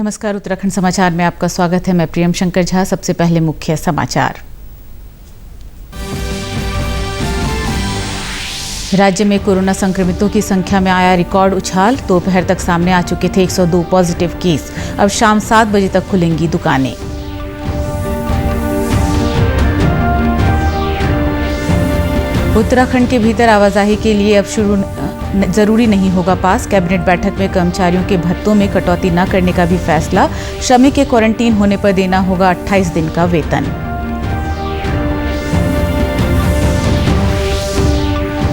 नमस्कार, उत्तराखंड समाचार में आपका स्वागत है। मैं प्रियम शंकर झा। सबसे पहले मुख्य समाचार। राज्य में कोरोना संक्रमितों की संख्या में आया रिकॉर्ड उछाल। दोपहर तक सामने आ चुके थे 102 पॉजिटिव केस। अब शाम 7 बजे तक खुलेंगी दुकानें। उत्तराखंड के भीतर आवाजाही के लिए अब जरूरी नहीं होगा पास। कैबिनेट बैठक में कर्मचारियों के भत्तों में कटौती न करने का भी फैसला। श्रमिक के क्वारंटीन होने पर देना होगा 28 दिन का वेतन।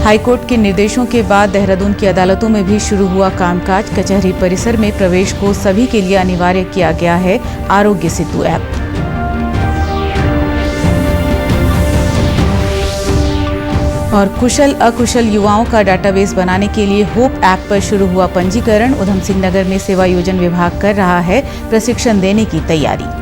हाईकोर्ट के निर्देशों के बाद देहरादून की अदालतों में भी शुरू हुआ कामकाज। कचहरी परिसर में प्रवेश को सभी के लिए अनिवार्य किया गया है आरोग्य सेतु ऐप। और कुशल अकुशल युवाओं का डाटाबेस बनाने के लिए होप ऐप पर शुरू हुआ पंजीकरण। उधम सिंह नगर में सेवा योजन विभाग कर रहा है प्रशिक्षण देने की तैयारी।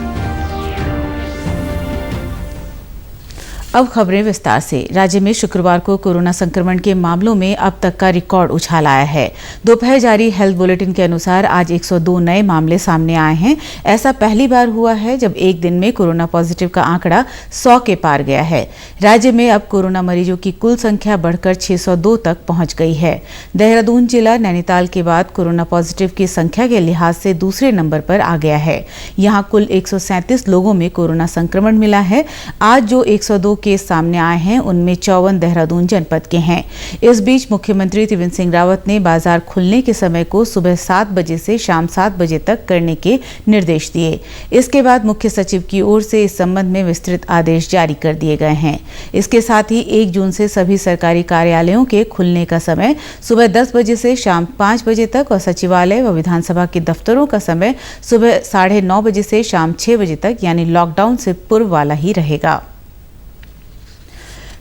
अब खबरें विस्तार से। राज्य में शुक्रवार को कोरोना संक्रमण के मामलों में अब तक का रिकॉर्ड उछाल आया है। दोपहर जारी हेल्थ बुलेटिन के अनुसार आज 102 नए मामले सामने आए हैं। ऐसा पहली बार हुआ है जब एक दिन में कोरोना पॉजिटिव का आंकड़ा 100 के पार गया है। राज्य में अब कोरोना मरीजों की कुल संख्या बढ़कर 602 तक पहुंच गई है। देहरादून जिला नैनीताल के बाद कोरोना पॉजिटिव की संख्या के लिहाज से दूसरे नंबर पर आ गया है। यहाँ कुल 137 लोगों में कोरोना संक्रमण मिला है। आज जो 102 केस सामने आए हैं उनमें 54 देहरादून जनपद के हैं। इस बीच मुख्यमंत्री त्रिवेंद्र सिंह रावत ने बाजार खुलने के समय को सुबह 7 बजे से शाम 7 बजे तक करने के निर्देश दिए। इसके बाद मुख्य सचिव की ओर से इस संबंध में विस्तृत आदेश जारी कर दिए गए हैं। इसके साथ ही 1 जून से सभी सरकारी कार्यालयों के खुलने का समय सुबह 10 बजे से शाम 5 बजे तक और सचिवालय व विधानसभा के दफ्तरों का समय सुबह 9:30 बजे से शाम 6 बजे तक यानी लॉकडाउन से पूर्व वाला ही रहेगा।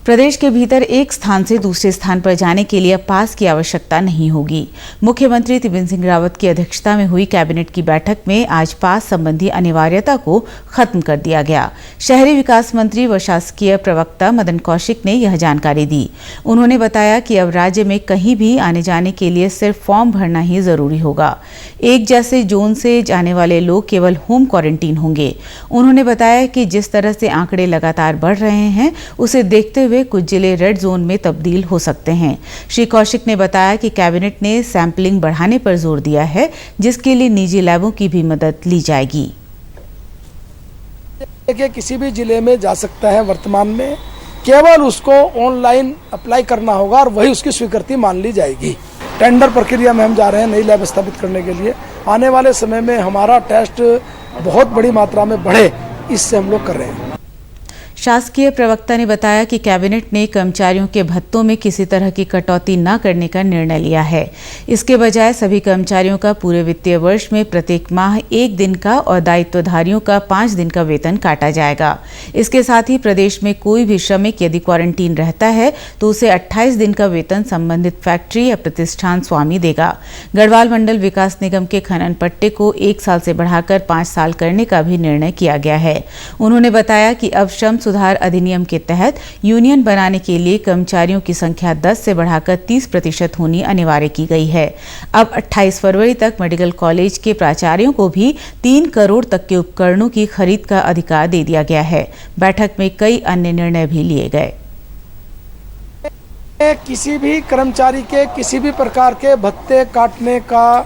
प्रदेश के भीतर एक स्थान से दूसरे स्थान पर जाने के लिए पास की आवश्यकता नहीं होगी। मुख्यमंत्री त्रिवेंद्र सिंह रावत की अध्यक्षता में हुई कैबिनेट की बैठक में आज पास संबंधी अनिवार्यता को खत्म कर दिया गया। शहरी विकास मंत्री व शासकीय प्रवक्ता मदन कौशिक ने यह जानकारी दी। उन्होंने बताया कि अब राज्य में कहीं भी आने जाने के लिए सिर्फ फॉर्म भरना ही जरूरी होगा। एक जैसे जोन से जाने वाले लोग केवल होम क्वारंटीन होंगे। उन्होंने बताया कि जिस तरह से आंकड़े लगातार बढ़ रहे हैं उसे देखते हुए कुछ जिले रेड जोन में तब्दील हो सकते हैं। श्री कौशिक ने बताया कि कैबिनेट ने सैंपलिंग बढ़ाने पर जोर दिया है, जिसके लिए निजी लैबों की भी मदद ली जाएगी। देखिए, किसी भी जिले में जा सकता है। वर्तमान में केवल उसको ऑनलाइन अप्लाई करना होगा और वही उसकी स्वीकृति मान ली जाएगी। टेंडर प्रक्रिया में हम जा रहे हैं नई लैब स्थापित करने के लिए। आने वाले समय में हमारा टेस्ट बहुत बड़ी मात्रा में बढ़े, इससे हम लोग कर रहे हैं। शासकीय प्रवक्ता ने बताया कि कैबिनेट ने कर्मचारियों के भत्तों में किसी तरह की कटौती न करने का निर्णय लिया है। इसके बजाय सभी कर्मचारियों का पूरे वित्तीय वर्ष में प्रत्येक माह 1 दिन का और दायित्वधारियों का 5 दिन का वेतन काटा जाएगा। इसके साथ ही प्रदेश में कोई भी श्रमिक यदि क्वारंटीन रहता है तो उसे 28 दिन का वेतन संबंधित फैक्ट्री या प्रतिष्ठान स्वामी देगा। गढ़वाल मंडल विकास निगम के खनन पट्टे को 1 साल से बढ़ाकर 5 साल करने का भी निर्णय किया गया है। उन्होंने बताया कि अब श्रम सुधार अधिनियम के तहत यूनियन बनाने के लिए कर्मचारियों की संख्या 10 से बढ़ाकर 30% होनी अनिवार्य की गई है। अब 28 फरवरी तक मेडिकल कॉलेज के प्राचार्यों को भी 3 करोड़ तक के उपकरणों की खरीद का अधिकार दे दिया गया है। बैठक में कई अन्य निर्णय भी लिए गए। किसी भी कर्मचारी के किसी भी प्रकार के भत्ते काटने का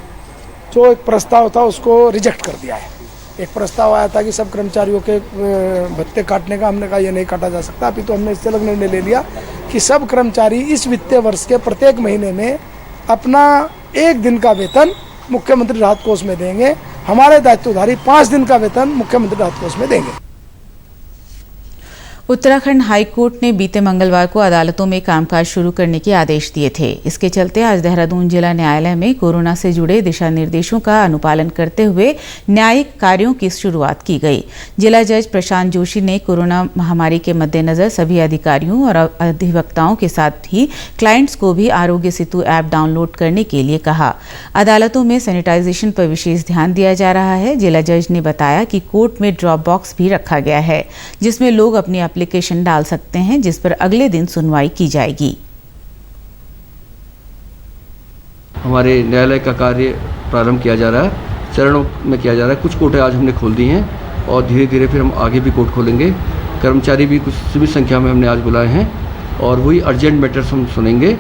जो एक प्रस्ताव था उसको रिजेक्ट कर दिया है। एक प्रस्ताव आया था कि सब कर्मचारियों के भत्ते काटने का, हमने कहा ये नहीं काटा जा सकता। अभी तो हमने इससे अलग निर्णय ले लिया कि सब कर्मचारी इस वित्तीय वर्ष के प्रत्येक महीने में अपना 1 दिन का वेतन मुख्यमंत्री राहत कोष में देंगे। हमारे दायित्वधारी 5 दिन का वेतन मुख्यमंत्री राहत कोष में देंगे। उत्तराखंड हाईकोर्ट ने बीते मंगलवार को अदालतों में कामकाज शुरू करने के आदेश दिए थे। इसके चलते आज देहरादून जिला न्यायालय में कोरोना से जुड़े दिशा निर्देशों का अनुपालन करते हुए न्यायिक कार्यों की शुरुआत की गई। जिला जज प्रशांत जोशी ने कोरोना महामारी के मद्देनजर सभी अधिकारियों और अधिवक्ताओं के साथ ही क्लाइंट्स को भी आरोग्य सेतु ऐप डाउनलोड करने के लिए कहा। अदालतों में सैनिटाइजेशन पर विशेष ध्यान दिया जा रहा है। जिला जज ने बताया कि कोर्ट में ड्रॉप बॉक्स भी रखा गया है, जिसमें लोग अपनी एप्लीकेशन डाल सकते हैं, जिस पर अगले दिन सुनवाई की जाएगी। हमारे न्यायालय का कार्य प्रारंभ किया जा रहा है। चरणों में किया जा रहा है। कुछ कोर्टें आज हमने खोल दी हैं और धीरे धीरे फिर हम आगे भी कोर्ट खोलेंगे। कर्मचारी भी कुछ सीमित संख्या में हमने आज बुलाए हैं और वही अर्जेंट मैटर्स हम सुनेंगे।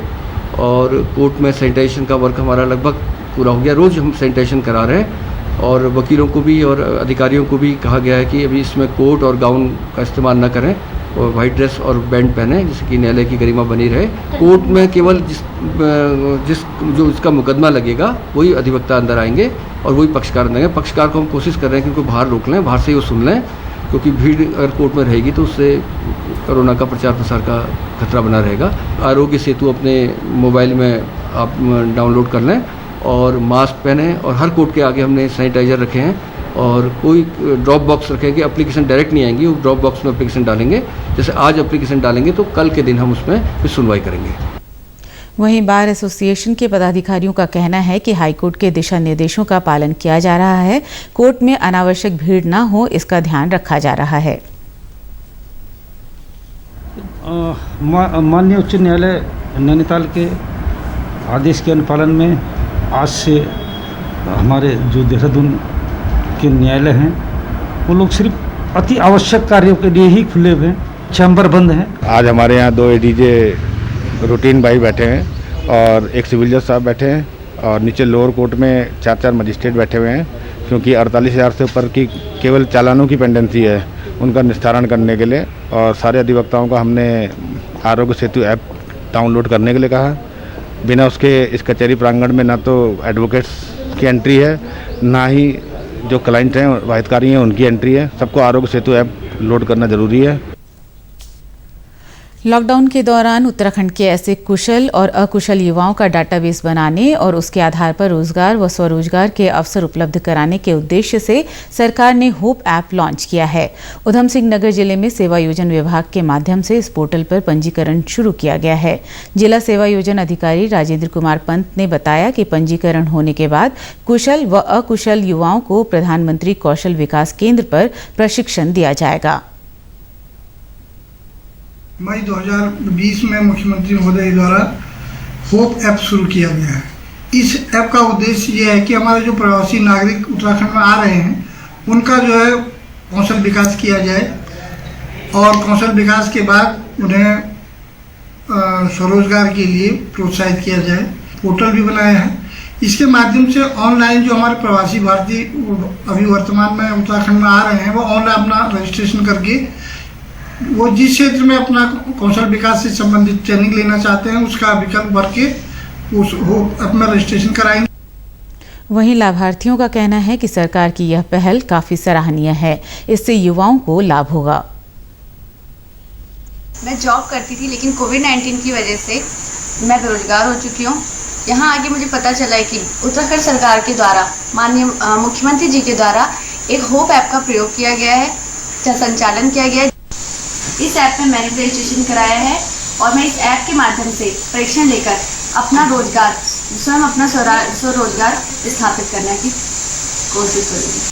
और कोर्ट में सैनिटाइजेशन का वर्क हमारा लगभग पूरा हो गया। रोज़ हम सैनिटाइजेशन करा रहे हैं और वकीलों को भी और अधिकारियों को भी कहा गया है कि अभी इसमें कोट और गाउन का इस्तेमाल न करें और वाइट ड्रेस और बैंड पहने, जिससे कि न्यायालय की गरिमा बनी रहे। कोर्ट में केवल जो इसका मुकदमा लगेगा वही अधिवक्ता अंदर आएंगे और वही पक्षकार अंदर आएंगे। पक्षकार को हम कोशिश कर रहे हैं कि उनको बाहर रोक लें, बाहर से ही वो सुन लें, क्योंकि भीड़ अगर कोर्ट में रहेगी तो उससे कोरोना का प्रचार प्रसार का खतरा बना रहेगा। आरोग्य सेतु अपने मोबाइल में आप डाउनलोड कर लें और मास्क पहने और हर कोर्ट के आगे हमने सैनिटाइज़र रखे हैं और कोई ड्रॉप बॉक्स रखेंगे। एप्लीकेशन डायरेक्ट नहीं आएंगी, वो ड्रॉप बॉक्स में एप्लीकेशन डालेंगे। जैसे आज एप्लीकेशन डालेंगे तो कल के दिन हम उसमें फिर सुनवाई करेंगे। वहीं बार एसोसिएशन के पदाधिकारियों का कहना है कि हाईकोर्ट के दिशा निर्देशों का पालन किया जा रहा है। कोर्ट में अनावश्यक भीड़ न हो, इसका ध्यान रखा जा रहा है। माननीय उच्च न्यायालय नैनीताल के आदेश के अनुपालन में आज से हमारे जो देहरादून के न्यायालय हैं वो लोग सिर्फ अति आवश्यक कार्यों के लिए ही खुले हुए हैं, चैम्बर बंद हैं। आज हमारे यहाँ 2 एडीजे रूटीन भाई बैठे हैं और एक सिविल जज साहब बैठे हैं और नीचे लोअर कोर्ट में 4 मजिस्ट्रेट बैठे हुए हैं, क्योंकि 48,000 से ऊपर की केवल चालानों की पेंडेंसी है, उनका निस्तारण करने के लिए। और सारे अधिवक्ताओं का हमने आरोग्य सेतु ऐप डाउनलोड करने के लिए कहा। बिना उसके इस कचहरी प्रांगण में ना तो एडवोकेट्स की एंट्री है, ना ही जो क्लाइंट हैं वाहिदकारी हैं उनकी एंट्री है। सबको आरोग्य सेतु ऐप लोड करना ज़रूरी है। लॉकडाउन के दौरान उत्तराखंड के ऐसे कुशल और अकुशल युवाओं का डाटाबेस बनाने और उसके आधार पर रोजगार व स्वरोजगार के अवसर उपलब्ध कराने के उद्देश्य से सरकार ने होप ऐप लॉन्च किया है। उधम सिंह नगर जिले में सेवा योजन विभाग के माध्यम से इस पोर्टल पर पंजीकरण शुरू किया गया है। जिला सेवा योजन अधिकारी राजेंद्र कुमार पंत ने बताया कि पंजीकरण होने के बाद कुशल व अकुशल युवाओं को प्रधानमंत्री कौशल विकास केंद्र पर प्रशिक्षण दिया जाएगा। मई 2020 में मुख्यमंत्री महोदय द्वारा होप ऐप शुरू किया गया है। इस ऐप का उद्देश्य ये है कि हमारे जो प्रवासी नागरिक उत्तराखंड में आ रहे हैं उनका जो है कौशल विकास किया जाए और कौशल विकास के बाद उन्हें स्वरोजगार के लिए प्रोत्साहित किया जाए। पोर्टल भी बनाया है। इसके माध्यम से ऑनलाइन जो हमारे प्रवासी भारतीय अभी वर्तमान में उत्तराखंड में आ रहे हैं वो ऑनलाइन अपना रजिस्ट्रेशन करके वो जिस क्षेत्र में अपना कौशल विकास से संबंधित ट्रेनिंग लेना चाहते हैं उसका विकल्प भर के अपना रजिस्ट्रेशन कराएंगे। वहीं लाभार्थियों का कहना है कि सरकार की यह पहल काफी सराहनीय है। इससे युवाओं को लाभ होगा। मैं जॉब करती थी लेकिन कोविड-19 की वजह से मैं बेरोजगार हो चुकी हूँ। यहाँ आगे मुझे पता चला है कि उत्तराखंड सरकार के द्वारा माननीय मुख्यमंत्री जी के द्वारा एक होप ऐप का प्रयोग किया गया है, संचालन किया गया है। इस ऐप में मैंने रजिस्ट्रेशन कराया है और मैं इस ऐप के माध्यम से परीक्षण लेकर अपना रोजगार स्वयं अपना स्वरोजगार स्थापित करने की कोशिश करूँगी।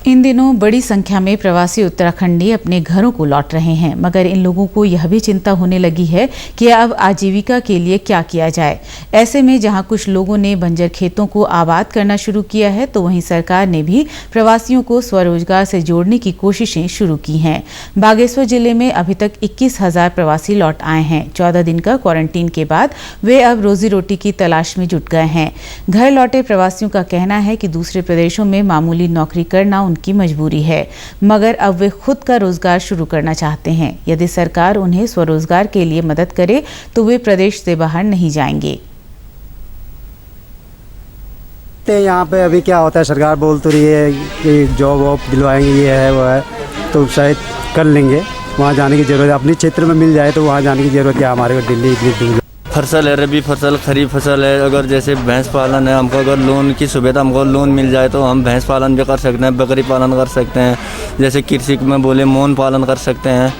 इन दिनों बड़ी संख्या में प्रवासी उत्तराखंडी अपने घरों को लौट रहे हैं, मगर इन लोगों को यह भी चिंता होने लगी है कि अब आजीविका के लिए क्या किया जाए। ऐसे में जहां कुछ लोगों ने बंजर खेतों को आबाद करना शुरू किया है, तो वहीं सरकार ने भी प्रवासियों को स्वरोजगार से जोड़ने की कोशिशें शुरू की हैं। बागेश्वर जिले में अभी तक 21,000 प्रवासी लौट आए हैं। 14 दिन का क्वारंटीन के बाद वे अब रोजी रोटी की तलाश में जुट गए हैं। घर लौटे प्रवासियों का कहना है कि दूसरे प्रदेशों में मामूली नौकरी करना उनकी मजबूरी है, मगर अब वे खुद का रोजगार शुरू करना चाहते हैं। यदि सरकार उन्हें स्वरोजगार के लिए मदद करे तो वे प्रदेश से बाहर नहीं जाएंगे। यहाँ पे अभी क्या होता है, सरकार बोल तो रही है कि जॉब वॉब दिलवाएंगे, ये है वो है, तो शायद कर लेंगे। वहाँ जाने की जरूरत है, अपने क्षेत्र में मिल जाए तो वहाँ जाने की जरूरत क्या हमारे को दिल्ली इतनी दूर। फसल है, रबी फसल, खरीफ फसल है। अगर जैसे भैंस पालन है, हमको अगर लोन की सुविधा, हमको लोन मिल जाए तो हम भैंस पालन भी कर सकते हैं, बकरी पालन कर सकते हैं, जैसे कृषि में बोले मोन पालन कर सकते हैं।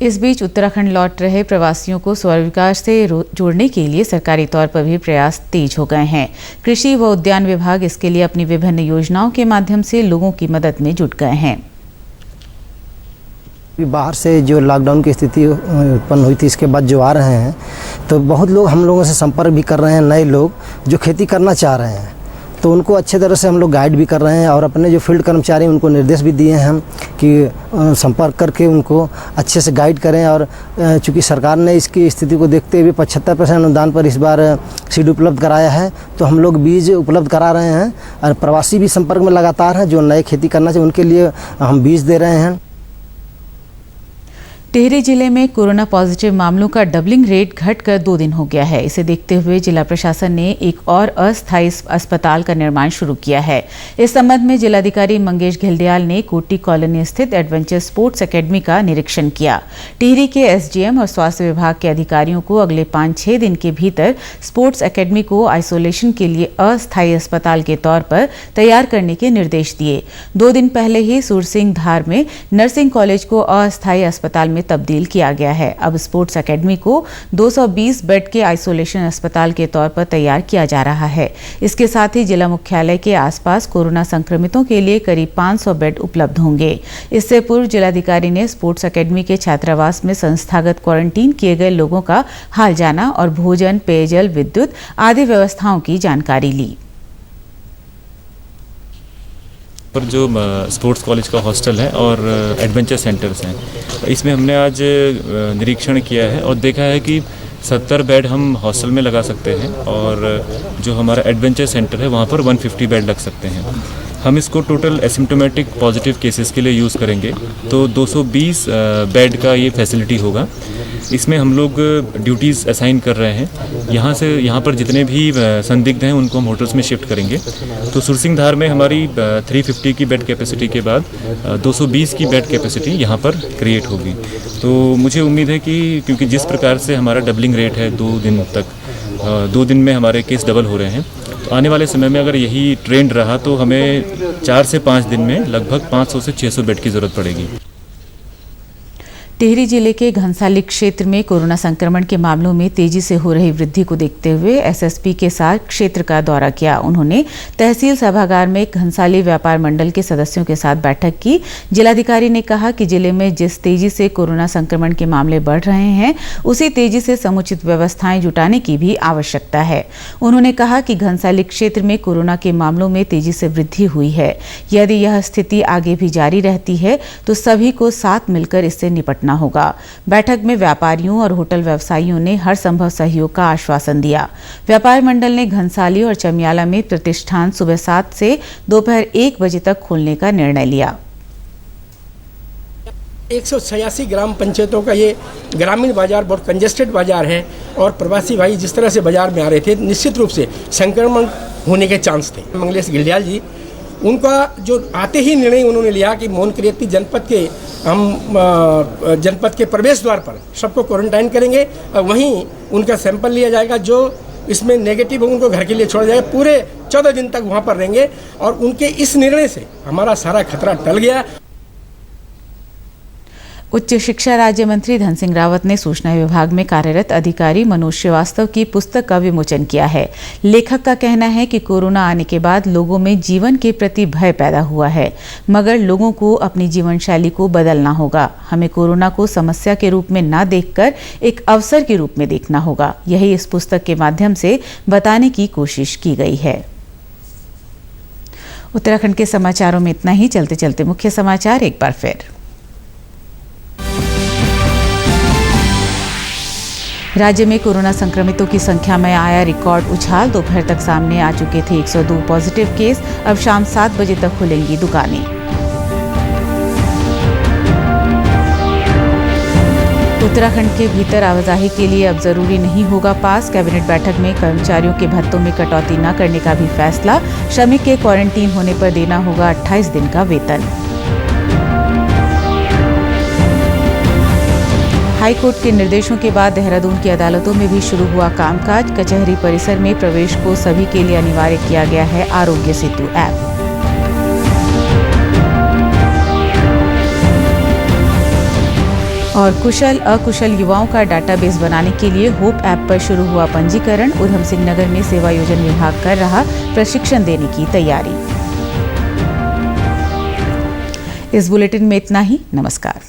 इस बीच उत्तराखंड लौट रहे प्रवासियों को स्वरोजगार से जोड़ने के लिए सरकारी तौर पर भी प्रयास तेज हो गए हैं। कृषि व उद्यान विभाग इसके लिए अपनी विभिन्न योजनाओं के माध्यम से लोगों की मदद में जुट गए हैं। बाहर से जो लॉकडाउन की स्थिति उत्पन्न हुई थी, इसके बाद जो आ रहे हैं तो बहुत लोग हम लोगों से संपर्क भी कर रहे हैं, नए लोग जो खेती करना चाह रहे हैं। तो उनको अच्छे तरह से हम लोग गाइड भी कर रहे हैं और अपने जो फील्ड कर्मचारी हैं उनको निर्देश भी दिए हैं हम कि संपर्क करके उनको अच्छे से गाइड करें। और चूँकि सरकार ने इसकी स्थिति को देखते हुए 75% अनुदान पर इस बार सीड उपलब्ध कराया है, तो हम लोग बीज उपलब्ध करा रहे हैं और प्रवासी भी संपर्क में लगातार हैं जो नए खेती करना चाहिए उनके लिए हम बीज दे रहे हैं। टिहरी जिले में कोरोना पॉजिटिव मामलों का डबलिंग रेट घटकर 2 दिन हो गया है। इसे देखते हुए जिला प्रशासन ने एक और अस्थायी अस्पताल का निर्माण शुरू किया है। इस संबंध में जिलाधिकारी मंगेश घिल्डियाल ने कोटी कॉलोनी स्थित एडवेंचर स्पोर्ट्स एकेडमी का निरीक्षण किया। टिहरी के एसडीएम और स्वास्थ्य विभाग के अधिकारियों को अगले 5-6 दिन के भीतर स्पोर्ट्स एकेडमी को आइसोलेशन के लिए अस्थायी अस्पताल के तौर पर तैयार करने के निर्देश दिए। 2 दिन पहले ही सुरसिंह धार में नर्सिंग कॉलेज को अस्थायी अस्पताल में तब्दील किया गया है। अब स्पोर्ट्स एकेडमी को 220 बेड के आइसोलेशन अस्पताल के तौर पर तैयार किया जा रहा है। इसके साथ ही जिला मुख्यालय के आसपास कोरोना संक्रमितों के लिए करीब 500 बेड उपलब्ध होंगे। इससे पूर्व जिलाधिकारी ने स्पोर्ट्स एकेडमी के छात्रावास में संस्थागत क्वारंटीन किए गए लोगों का हाल जाना और भोजन, पेयजल, विद्युत आदि व्यवस्थाओं की जानकारी ली। पर जो स्पोर्ट्स कॉलेज का हॉस्टल है और एडवेंचर सेंटर्स हैं, इसमें हमने आज निरीक्षण किया है और देखा है कि 70 बेड हम हॉस्टल में लगा सकते हैं और जो हमारा एडवेंचर सेंटर है वहाँ पर 150 बेड लग सकते हैं। हम इसको टोटल एसिम्प्टोमेटिक पॉजिटिव केसेस के लिए यूज़ करेंगे, तो 220 बेड का ये फैसिलिटी होगा। इसमें हम लोग ड्यूटीज़ असाइन कर रहे हैं। यहाँ पर जितने भी संदिग्ध हैं उनको हम होटल्स में शिफ्ट करेंगे। तो सुरसिंह धार में हमारी 350 की बेड कैपेसिटी के बाद 220 की बेड कैपेसिटी यहाँ पर क्रिएट होगी। तो मुझे उम्मीद है कि क्योंकि जिस प्रकार से हमारा डबलिंग रेट है 2 दिन तक, 2 दिन में हमारे केस डबल हो रहे हैं, तो आने वाले समय में अगर यही ट्रेंड रहा तो हमें 4 से 5 दिन में लगभग 500 से 600 बेड की ज़रूरत पड़ेगी। टिहरी जिले के घनसाली क्षेत्र में कोरोना संक्रमण के मामलों में तेजी से हो रही वृद्धि को देखते हुए एसएसपी के साथ क्षेत्र का दौरा किया। उन्होंने तहसील सभागार में घनसाली व्यापार मंडल के सदस्यों के साथ बैठक की। जिलाधिकारी ने कहा कि जिले में जिस तेजी से कोरोना संक्रमण के मामले बढ़ रहे हैं, उसी तेजी से समुचित व्यवस्थाएं जुटाने की भी आवश्यकता है। उन्होंने कहा कि घनसाली क्षेत्र में कोरोना के मामलों में तेजी से वृद्धि हुई है। यदि यह स्थिति आगे भी जारी रहती है तो सभी को साथ मिलकर इससे निपटना होगा। बैठक में व्यापारियों और होटल व्यवसायियों ने हर संभव सहयोग का आश्वासन दिया। व्यापार मंडल ने घनसाली और चमियाला में प्रतिष्ठान सुबह 7 से दोपहर 1 बजे तक खोलने का निर्णय लिया। 186 ग्राम पंचायतों का ये ग्रामीण बाजार बहुत कंजेस्टेड बाजार है और प्रवासी भाई जिस तरह से बाजार में आ रहे थे, निश्चित रूप से संक्रमण होने के चांस थे। मंगलेश घिल्डियाल जी, उनका जो आते ही निर्णय उन्होंने लिया कि मोहनकृति जनपद के प्रवेश द्वार पर सबको क्वारंटाइन करेंगे और वहीं उनका सैंपल लिया जाएगा। जो इसमें नेगेटिव हो उनको घर के लिए छोड़ा जाएगा। पूरे 14 दिन तक वहाँ पर रहेंगे और उनके इस निर्णय से हमारा सारा खतरा टल गया। उच्च शिक्षा राज्य मंत्री धन सिंह रावत ने सूचना विभाग में कार्यरत अधिकारी मनोज श्रीवास्तव की पुस्तक का विमोचन किया है। लेखक का कहना है कि कोरोना आने के बाद लोगों में जीवन के प्रति भय पैदा हुआ है, मगर लोगों को अपनी जीवन शैली को बदलना होगा। हमें कोरोना को समस्या के रूप में न देखकर एक अवसर के रूप में देखना होगा। यही इस पुस्तक के माध्यम से बताने की कोशिश की गई है। उत्तराखंड के समाचारों में इतना ही। चलते चलते मुख्य समाचार एक बार फिर। राज्य में कोरोना संक्रमितों की संख्या में आया रिकॉर्ड उछाल। दोपहर तक सामने आ चुके थे 102 पॉजिटिव केस। अब शाम 7 बजे तक खुलेंगी दुकानें। उत्तराखंड के भीतर आवाजाही के लिए अब जरूरी नहीं होगा पास। कैबिनेट बैठक में कर्मचारियों के भत्तों में कटौती न करने का भी फैसला। श्रमिक के क्वारंटीन होने पर देना होगा 28 दिन का वेतन। हाईकोर्ट के निर्देशों के बाद देहरादून की अदालतों में भी शुरू हुआ कामकाज। कचहरी परिसर में प्रवेश को सभी के लिए अनिवार्य किया गया है आरोग्य सेतु ऐप। और कुशल अकुशल युवाओं का डाटाबेस बनाने के लिए होप ऐप पर शुरू हुआ पंजीकरण। उधम सिंह नगर में सेवा योजन विभाग कर रहा प्रशिक्षण देने की तैयारी। इस बुलेटिन में इतना ही। नमस्कार।